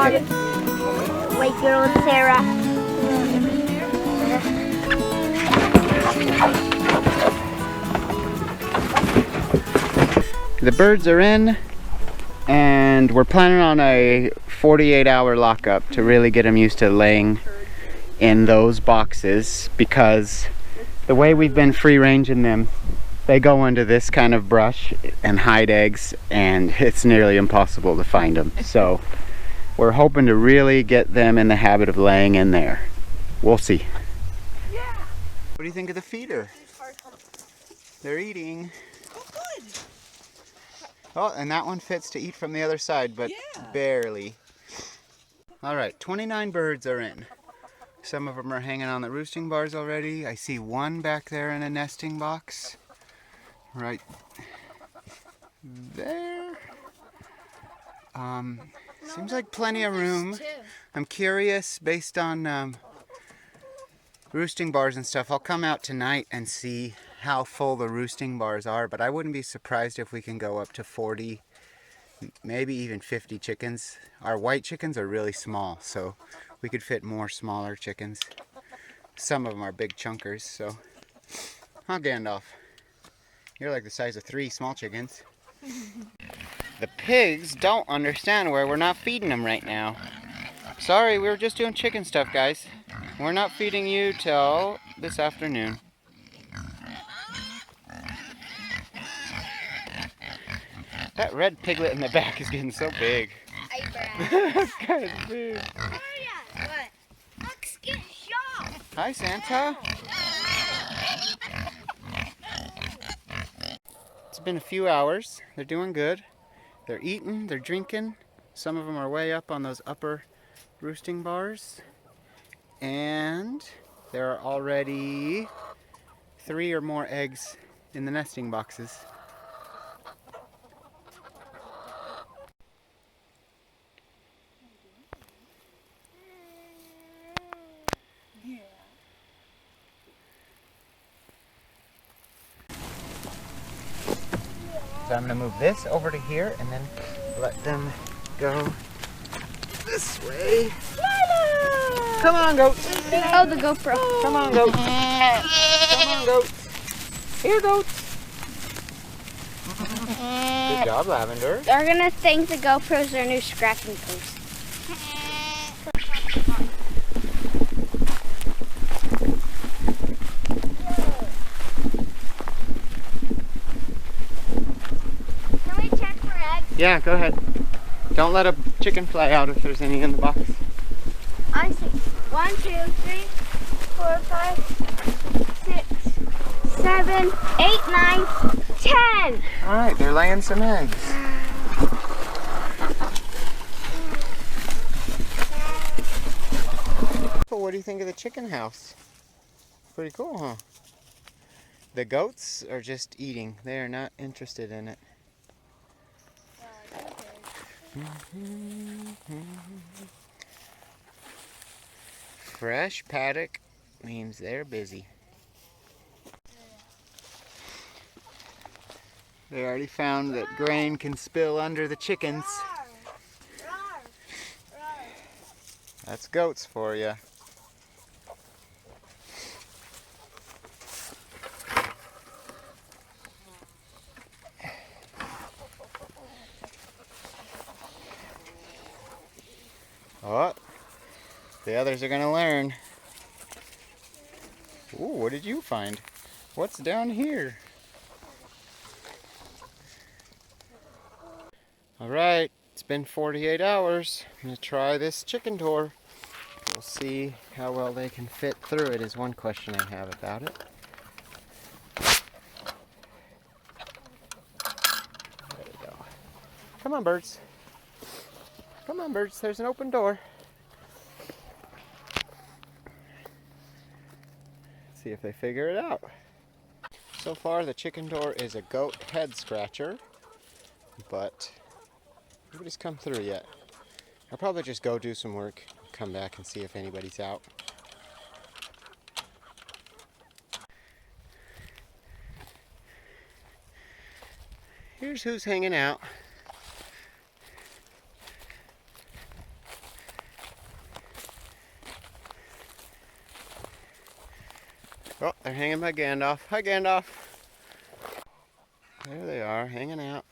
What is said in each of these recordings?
Wait, girl, Sarah. The birds are in, and we're planning on a 48-hour lockup to really get them used to laying in those boxes, because the way we've been free ranging them, they go into this kind of brush and hide eggs, and it's nearly impossible to find them. So we're hoping to really get them in the habit of laying in there. We'll see. Yeah. What do you think of the feeder? They're eating. Oh, good. Oh, and that one fits to eat from the other side, but barely. All right, 29 birds are in. Some of them are hanging on the roosting bars already. I see one back there in a nesting box. Right there. Seems like plenty of room. I'm curious, based on roosting bars and stuff. I'll come out tonight and see how full the roosting bars are, but I wouldn't be surprised if we can go up to 40, maybe even 50 chickens. Our white chickens are really small, so we could fit more smaller chickens. Some of them are big chunkers, so. Huh, Gandalf? You're like the size of 3 small chickens. The pigs don't understand where we're not feeding them right now. Sorry, we were just doing chicken stuff, guys. We're not feeding you till this afternoon. That red piglet in the back is getting so big. That's kind of big. Let's get shot. Hi, Santa. It's been a few hours. They're doing good. They're eating, they're drinking. Some of them are way up on those upper roosting bars. And there are already 3 or more eggs in the nesting boxes. So I'm going to move this over to here and then let them go this way. Come on, goats. Oh, the GoPro. Come on, goats. Come on, goats. Here, goats. Good job, Lavender. They're gonna think the GoPro's their new scratching post. Can we check for eggs? Yeah, go ahead. Don't let a chicken fly out if there's any in the box. I see. 1, 2, 3, 4, 5, 6, 7, 8, 9, 10. All right, they're laying some eggs. So what do you think of the chicken house? Pretty cool, huh? The goats are just eating. They are not interested in it. Fresh paddock means they're busy. They already found that grain can spill under the chickens. That's goats for you. Oh, the others are going to learn. Ooh, what did you find? What's down here? All right, it's been 48 hours. I'm going to try this chicken door. We'll see how well they can fit through it is one question I have about it. There we go. Come on, birds. Come on, birds. There's an open door. Let's see if they figure it out. So far, the chicken door is a goat head scratcher, but nobody's come through yet. I'll probably just go do some work, come back and see if anybody's out. Here's who's hanging out. Oh, they're hanging by Gandalf. Hi, Gandalf. There they are, hanging out.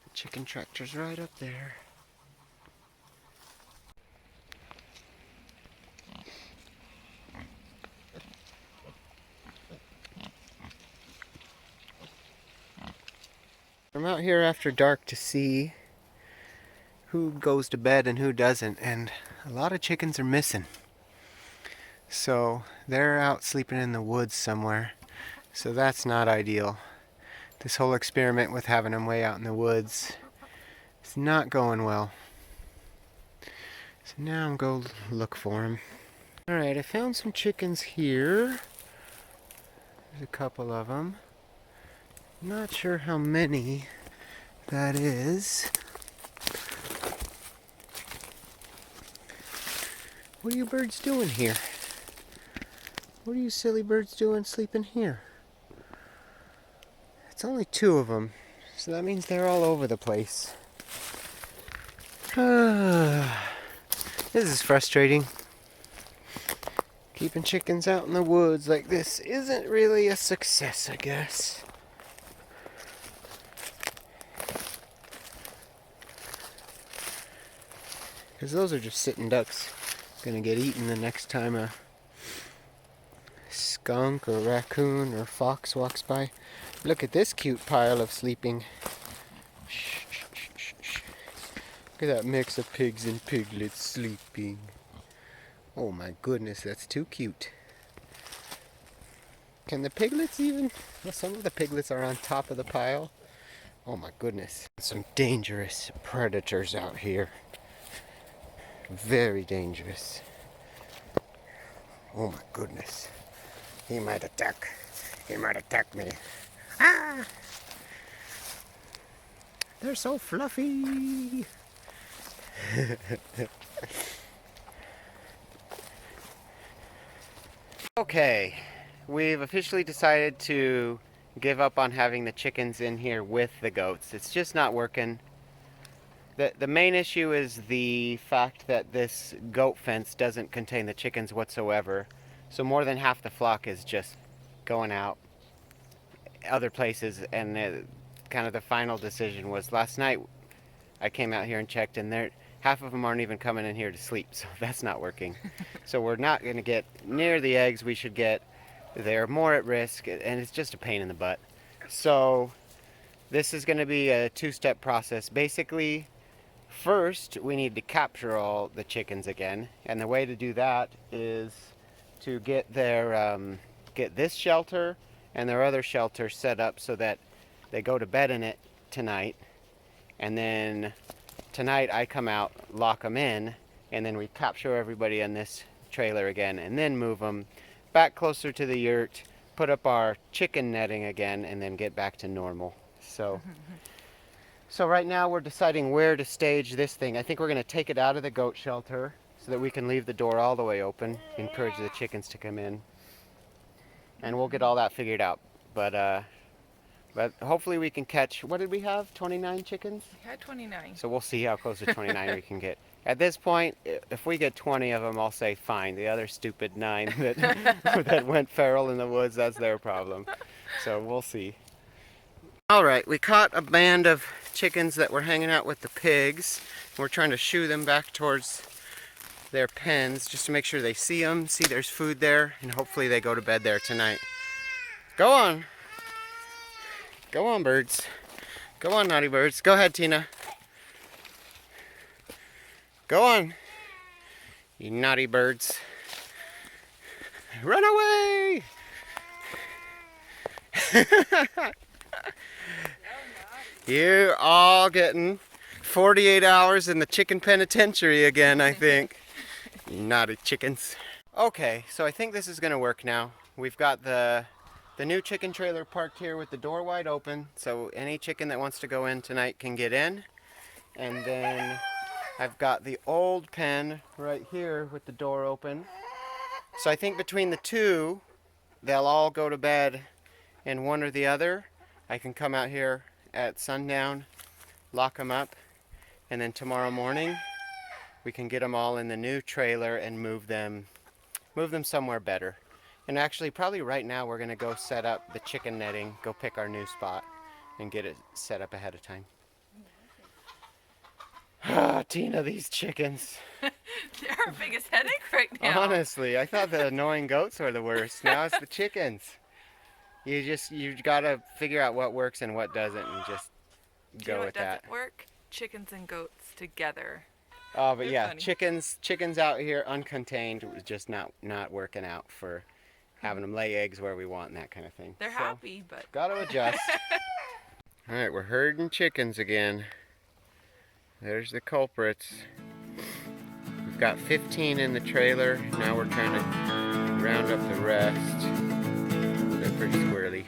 The chicken tractor's right up there. I'm out here after dark to see who goes to bed and who doesn't, and a lot of chickens are missing. So they're out sleeping in the woods somewhere. So that's not ideal. This whole experiment with having them way out in the woods is not going well. So now I'm going to look for them. Alright, I found some chickens here. There's a couple of them. Not sure how many that is. What are you birds doing here? What are you silly birds doing sleeping here? It's only 2 of them, so that means they're all over the place. This is frustrating. Keeping chickens out in the woods like this isn't really a success, I guess. Because those are just sitting ducks. Gonna get eaten the next time a skunk or raccoon or fox walks by. Look at this cute pile of sleeping. Look at that mix of pigs and piglets sleeping. Oh my goodness, that's too cute. Can the piglets even? Well, some of the piglets are on top of the pile. Oh my goodness. Some dangerous predators out here. Very dangerous. Oh my goodness. He might attack. He might attack me. Ah! They're so fluffy. Okay, we've officially decided to give up on having the chickens in here with the goats. It's just not working. The main issue is the fact that this goat fence doesn't contain the chickens whatsoever. So more than half the flock is just going out other places, and kind of the final decision was last night I came out here and checked, and half of them aren't even coming in here to sleep, so that's not working. So we're not going to get near the eggs we should get. They're more at risk, and it's just a pain in the butt. So this is going to be a 2-step process. Basically, first we need to capture all the chickens again, and the way to do that is to get get this shelter and their other shelter set up so that they go to bed in it tonight, and then tonight I come out, lock them in, and then we capture everybody in this trailer again, and then move them back closer to the yurt, put up our chicken netting again, and then get back to normal. So right now we're deciding where to stage this thing. I think we're going to take it out of the goat shelter so that we can leave the door all the way open, encourage the chickens to come in, and we'll get all that figured out. But hopefully we can catch, what did we have, 29 chickens? We had 29. So we'll see how close to 29 we can get. At this point, if we get 20 of them, I'll say fine. The other stupid 9 that went feral in the woods, that's their problem. So we'll see. All right, we caught a band of chickens that were hanging out with the pigs. We're trying to shoo them back towards their pens just to make sure they see them, see there's food there, and hopefully they go to bed there tonight. Go on. Go on, birds. Go on, naughty birds. Go ahead, Tina. Go on, you naughty birds. Run away! You're all getting 48 hours in the chicken penitentiary again, I think. You naughty chickens. Okay, so I think this is gonna work now. We've got the new chicken trailer parked here with the door wide open, so any chicken that wants to go in tonight can get in. And then I've got the old pen right here with the door open. So I think between the two, they'll all go to bed in one or the other. I can come out here at sundown, lock them up, and then tomorrow morning we can get them all in the new trailer and move them move them somewhere better. And actually, probably right now we're gonna go set up the chicken netting, go pick our new spot, and get it set up ahead of time. Ah, Tina, these chickens. They're our biggest headache right now. Honestly, I thought the annoying goats were the worst. Now it's the chickens. You gotta figure out what works and what doesn't, and just go with that. What doesn't work? Chickens and goats together. Oh, but They're yeah, funny. chickens out here uncontained was just not working out for having them lay eggs where we want and that kind of thing. They're happy, but Gotta adjust. All right, we're herding chickens again. There's the culprits. We've got 15 in the trailer. Now we're trying to round up the rest. They're pretty squirrely.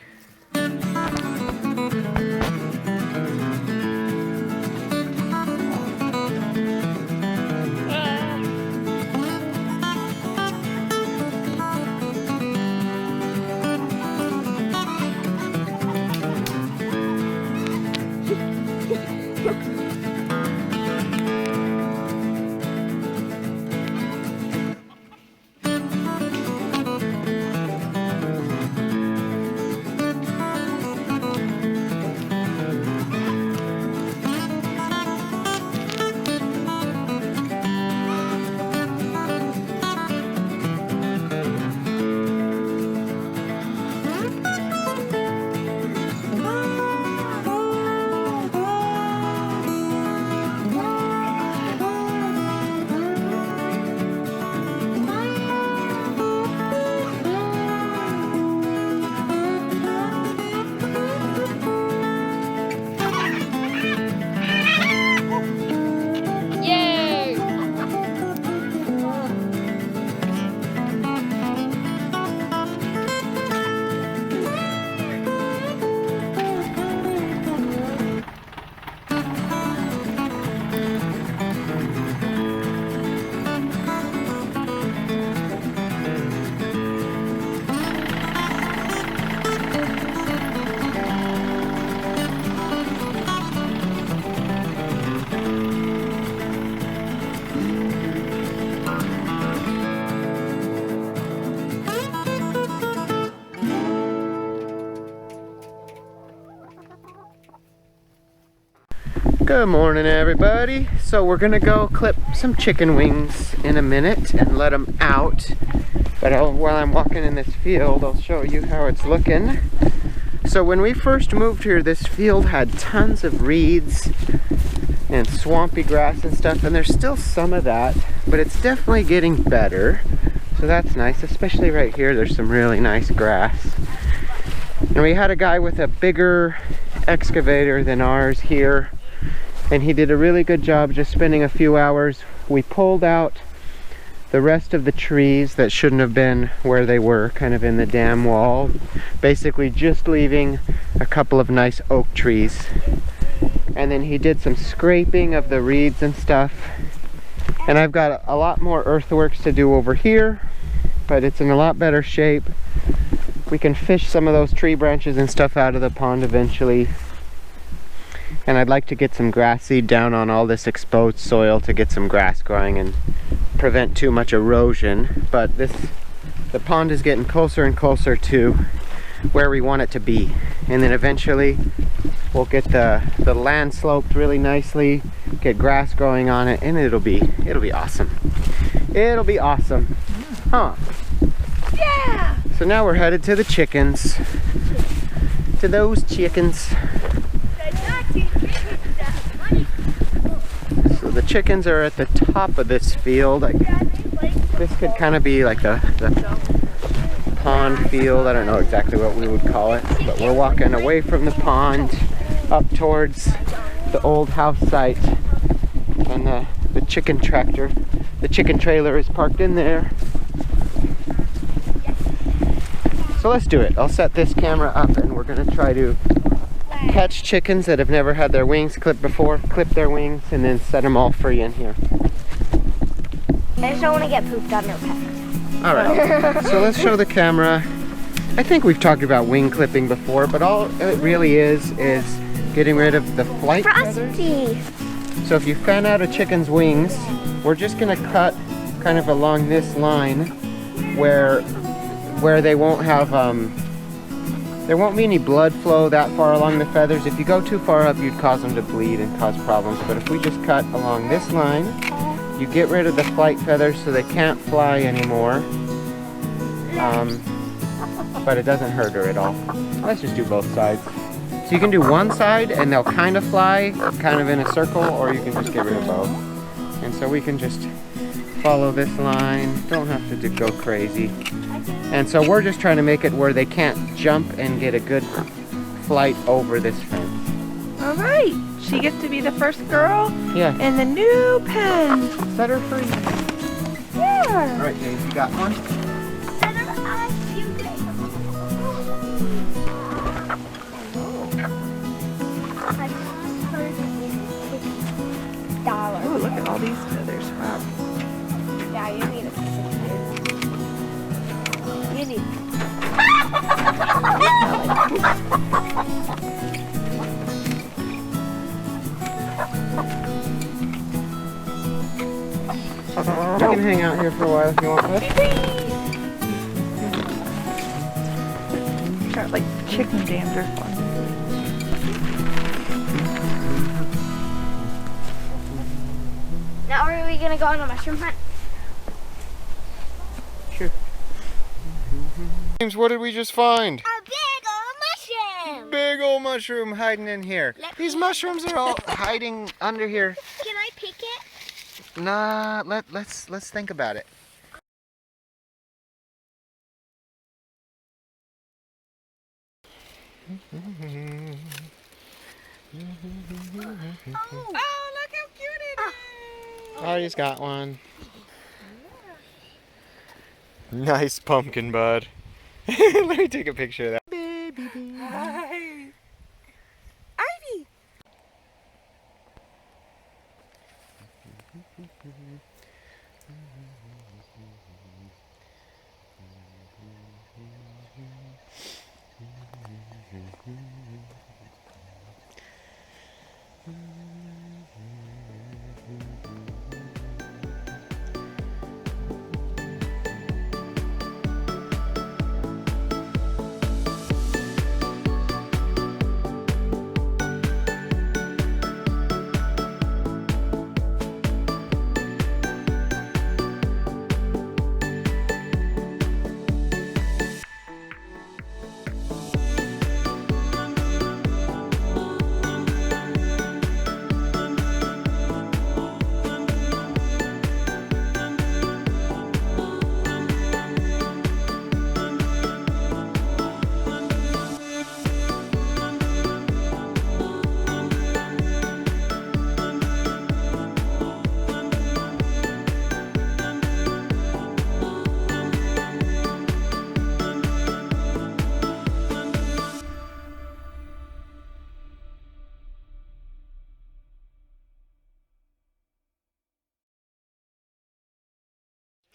Good morning, everybody. So we're gonna go clip some chicken wings in a minute and let them out. But while I'm walking in this field, I'll show you how it's looking. So when we first moved here, this field had tons of reeds and swampy grass and stuff, and there's still some of that, but it's definitely getting better. So that's nice, especially right here, there's some really nice grass. And we had a guy with a bigger excavator than ours here, and he did a really good job just spending a few hours. We pulled out the rest of the trees that shouldn't have been where they were, kind of in the dam wall, basically just leaving a couple of nice oak trees. And then he did some scraping of the reeds and stuff. And I've got a lot more earthworks to do over here, but it's in a lot better shape. We can fish some of those tree branches and stuff out of the pond eventually. And I'd like to get some grass seed down on all this exposed soil to get some grass growing and prevent too much erosion. But the pond is getting closer and closer to where we want it to be. And then eventually we'll get the land sloped really nicely, get grass growing on it, and it'll be awesome. It'll be awesome. Huh? Yeah! So now we're headed to the chickens. To those chickens. So the chickens are at the top of this field. This could kind of be like the pond field. I don't know exactly what we would call it, but we're walking away from the pond up towards the old house site, and the chicken trailer is parked in there. So let's do it. I'll set this camera up and we're gonna try to catch chickens that have never had their wings clipped before, clip their wings, and then set them all free in here. I just don't want to get pooped on their pets. Alright, so let's show the camera. I think we've talked about wing clipping before, but all it really is getting rid of the flight feathers. So if you fan out a chicken's wings, we're just going to cut kind of along this line where they won't have there won't be any blood flow that far along the feathers. If you go too far up, you'd cause them to bleed and cause problems. But if we just cut along this line, you get rid of the flight feathers so they can't fly anymore. But it doesn't hurt her at all. Let's just do both sides. So you can do one side and they'll kind of fly, kind of in a circle, or you can just get rid of both. And so we can just follow this line. Don't have to go crazy. And so we're just trying to make it where they can't jump and get a good flight over this fence. All right, she gets to be the first girl in the new pen. Set her free. Yeah. All right, James, you got one? Oh, look at all these feathers. Wow. Yeah, you need a piece of You need. You can hang out here for a while if you want. Got like chicken dander. Now are we gonna go on a mushroom hunt? Sure. James, what did we just find? A big old mushroom! Big old mushroom hiding in here. These mushrooms are all hiding under here. Can I pick it? Nah, let's think about it. Oh, look how cute it is. Artie's got one. Nice pumpkin, bud. Let me take a picture of that. Baby. Hi. Ivy.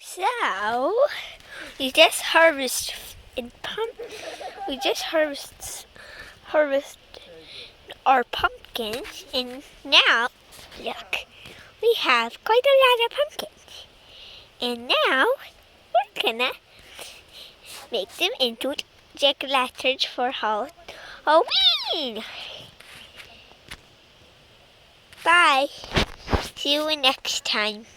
So, we just harvest our pumpkins, and now, look, we have quite a lot of pumpkins. And now, we're gonna make them into jack-o'-lanterns for Halloween. Bye. See you next time.